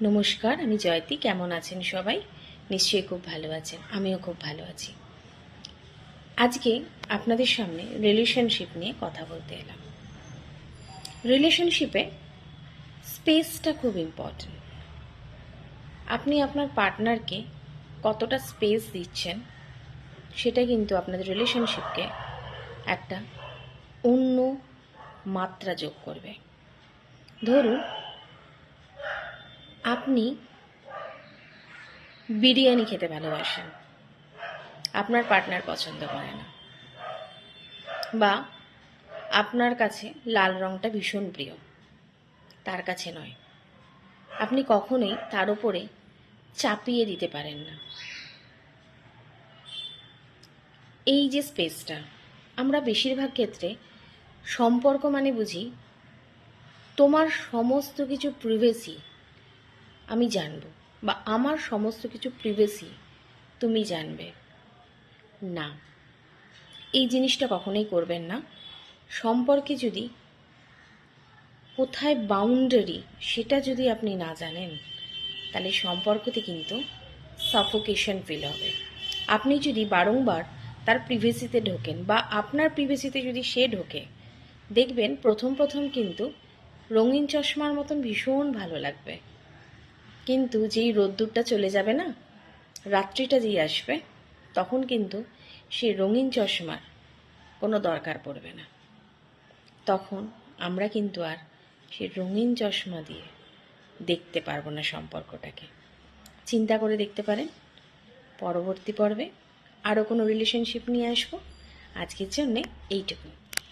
নমস্কার, আমি জয়তী। কেমন আছেন সবাই? নিশ্চয়ই খুব ভালো আছেন। আমিও খুব ভালো আছি। আজকে আপনাদের সামনে রিলেশনশিপ নিয়ে কথা বলতে এলাম। রিলেশনশিপে স্পেসটা খুব ইম্পর্ট্যান্ট। আপনি আপনার পার্টনারকে কতটা স্পেস দিচ্ছেন সেটা কিন্তু আপনাদের রিলেশনশিপকে একটা অন্য মাত্রা যোগ করবে। ধরুন, আপনি বিরিয়ানি খেতে ভালোবাসেন, আপনার পার্টনার পছন্দ করে না, বা আপনার কাছে লাল রঙটা ভীষণ প্রিয়, তার কাছে নয়। আপনি কখনোই তার উপরে চাপিয়ে দিতে পারেন না। এই যে স্পেসটা, আমরা বেশিরভাগ ক্ষেত্রে সম্পর্ক মানে বুঝি তোমার সমস্ত কিছু প্রিভেসি আমি জানবো, বা আমার সমস্ত কিছু প্রিভেসি তুমি জানবে। না, এই জিনিসটা কখনোই করবেন না। সম্পর্কে যদি কোথায় বাউন্ডারি সেটা যদি আপনি না জানেন, তাহলে সম্পর্কতে কিন্তু সাফোকেশন ফিল হবে। আপনি যদি বারংবার তার প্রিভেসিতে ঢোকেন বা আপনার প্রিভেসিতে যদি সে ঢোকে, দেখবেন প্রথম প্রথম কিন্তু রঙিন চশমার মতন ভীষণ ভালো লাগবে, কিন্তু যেই রোদ্দুরটা চলে যাবে না, রাত্রিটা যেই আসবে, তখন কিন্তু সেই রঙিন চশমার কোনো দরকার পড়বে না। তখন আমরা কিন্তু আর সেই রঙিন চশমা দিয়ে দেখতে পারবো না সম্পর্কটাকে। চিন্তা করে দেখতে পারেন। পরবর্তী পর্বে আরও কোনো রিলেশনশিপ নিয়ে আসবো। আজকের জন্যে এইটুকু।